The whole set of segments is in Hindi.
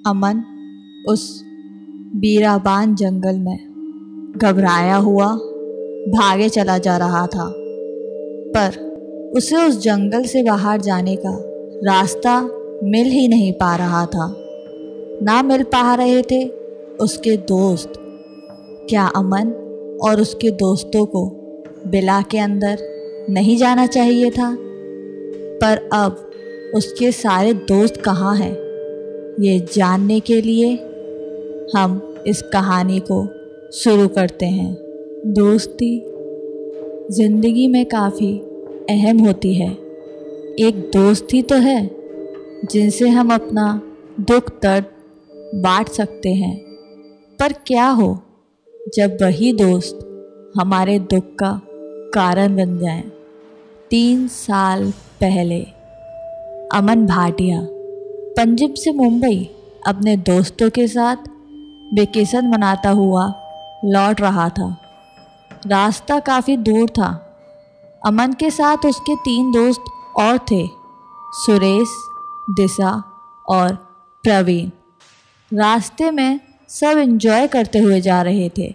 अमन उस बीराबान जंगल में घबराया हुआ भागे चला जा रहा था, पर उसे उस जंगल से बाहर जाने का रास्ता मिल ही नहीं पा रहा था। ना मिल पा रहे थे उसके दोस्त। क्या अमन और उसके दोस्तों को बिला के अंदर नहीं जाना चाहिए था? पर अब उसके सारे दोस्त कहाँ हैं, ये जानने के लिए हम इस कहानी को शुरू करते हैं। दोस्ती ज़िंदगी में काफ़ी अहम होती है। एक दोस्त ही तो है जिनसे हम अपना दुख दर्द बांट सकते हैं। पर क्या हो जब वही दोस्त हमारे दुख का कारण बन जाए। 3 साल पहले अमन भाटिया पंजाब से मुंबई अपने दोस्तों के साथ वेकेशन मनाता हुआ लौट रहा था। रास्ता काफ़ी दूर था। अमन के साथ उसके 3 दोस्त और थे, सुरेश, दिशा और प्रवीण। रास्ते में सब एंजॉय करते हुए जा रहे थे।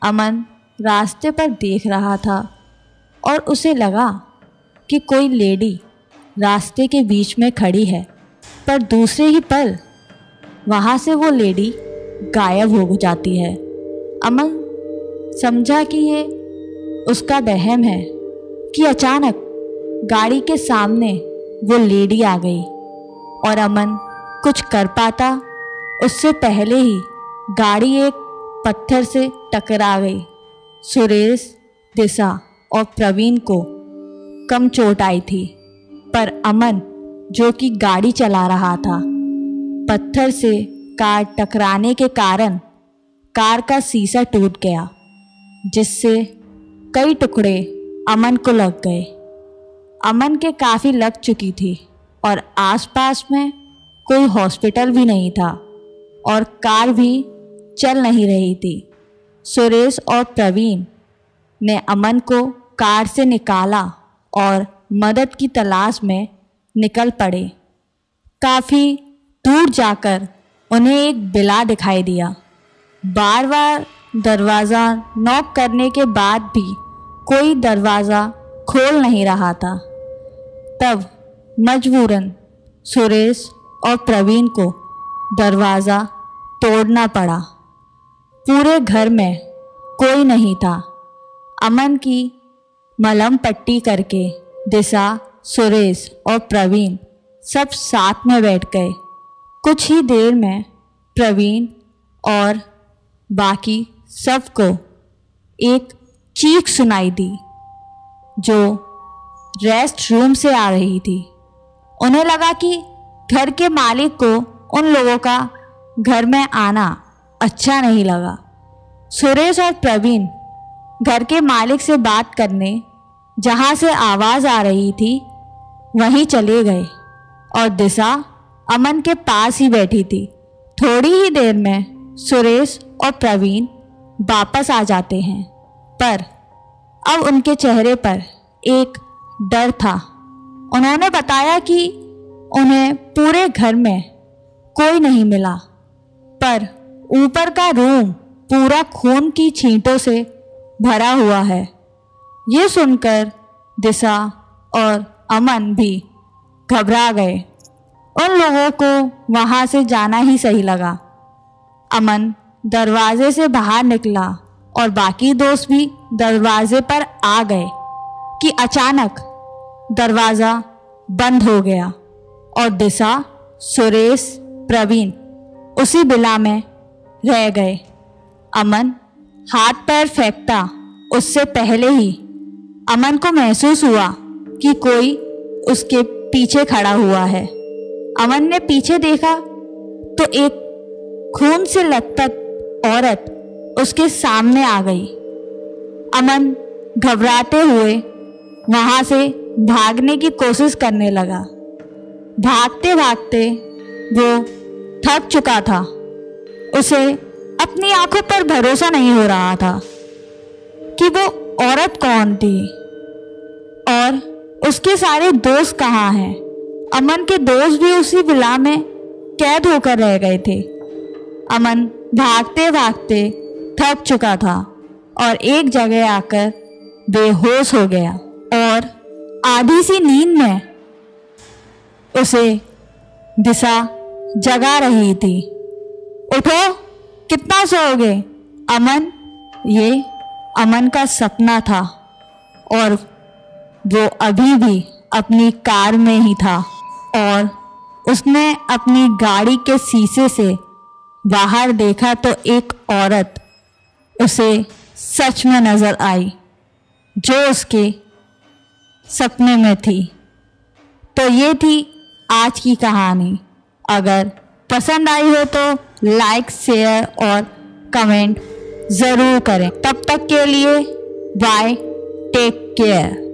अमन रास्ते पर देख रहा था और उसे लगा कि कोई लेडी रास्ते के बीच में खड़ी है, पर दूसरे ही पल वहाँ से वो लेडी गायब हो जाती है। अमन समझा कि ये उसका वहम है कि अचानक गाड़ी के सामने वो लेडी आ गई और अमन कुछ कर पाता उससे पहले ही गाड़ी एक पत्थर से टकरा गई। सुरेश, दिशा और प्रवीण को कम चोट आई थी, पर अमन जो कि गाड़ी चला रहा था, पत्थर से कार टकराने के कारण कार का शीशा टूट गया, जिससे कई टुकड़े अमन को लग गए। अमन के काफ़ी लग चुकी थी और आसपास में कोई हॉस्पिटल भी नहीं था और कार भी चल नहीं रही थी। सुरेश और प्रवीण ने अमन को कार से निकाला और मदद की तलाश में निकल पड़े। काफ़ी दूर जाकर उन्हें एक बिला दिखाई दिया। बार बार दरवाज़ा नॉक करने के बाद भी कोई दरवाज़ा खोल नहीं रहा था। तब मजबूरन सुरेश और प्रवीण को दरवाज़ा तोड़ना पड़ा। पूरे घर में कोई नहीं था। अमन की मलहम पट्टी करके दिशा, सुरेश और प्रवीण सब साथ में बैठ गए। कुछ ही देर में प्रवीण और बाकी सबको एक चीख सुनाई दी जो रेस्ट रूम से आ रही थी। उन्हें लगा कि घर के मालिक को उन लोगों का घर में आना अच्छा नहीं लगा। सुरेश और प्रवीण घर के मालिक से बात करने जहाँ से आवाज़ आ रही थी वहीं चले गए और दिशा अमन के पास ही बैठी थी। थोड़ी ही देर में सुरेश और प्रवीण वापस आ जाते हैं, पर अब उनके चेहरे पर एक डर था। उन्होंने बताया कि उन्हें पूरे घर में कोई नहीं मिला, पर ऊपर का रूम पूरा खून की छींटों से भरा हुआ है। ये सुनकर दिशा और अमन भी घबरा गए। उन लोगों को वहाँ से जाना ही सही लगा। अमन दरवाजे से बाहर निकला और बाकी दोस्त भी दरवाजे पर आ गए कि अचानक दरवाज़ा बंद हो गया और दिशा, सुरेश, प्रवीण उसी बिला में रह गए। अमन हाथ पैर फेंकता उससे पहले ही अमन को महसूस हुआ कि कोई उसके पीछे खड़ा हुआ है। अमन ने पीछे देखा तो एक खून से लथपथ औरत उसके सामने आ गई। अमन घबराते हुए वहाँ से भागने की कोशिश करने लगा। भागते भागते वो थक चुका था। उसे अपनी आंखों पर भरोसा नहीं हो रहा था कि वो औरत कौन थी और उसके सारे दोस्त कहाँ हैं। अमन के दोस्त भी उसी विला में कैद होकर रह गए थे। अमन भागते भागते थक चुका था और एक जगह आकर बेहोश हो गया और आधी सी नींद में उसे दिशा जगा रही थी। उठो, कितना सोओगे? अमन, ये अमन का सपना था और वो अभी भी अपनी कार में ही था और उसने अपनी गाड़ी के शीशे से बाहर देखा तो एक औरत उसे सच में नजर आई जो उसके सपने में थी। तो ये थी आज की कहानी। अगर पसंद आई हो तो लाइक, शेयर और कमेंट ज़रूर करें। तब तक के लिए बाय, टेक केयर।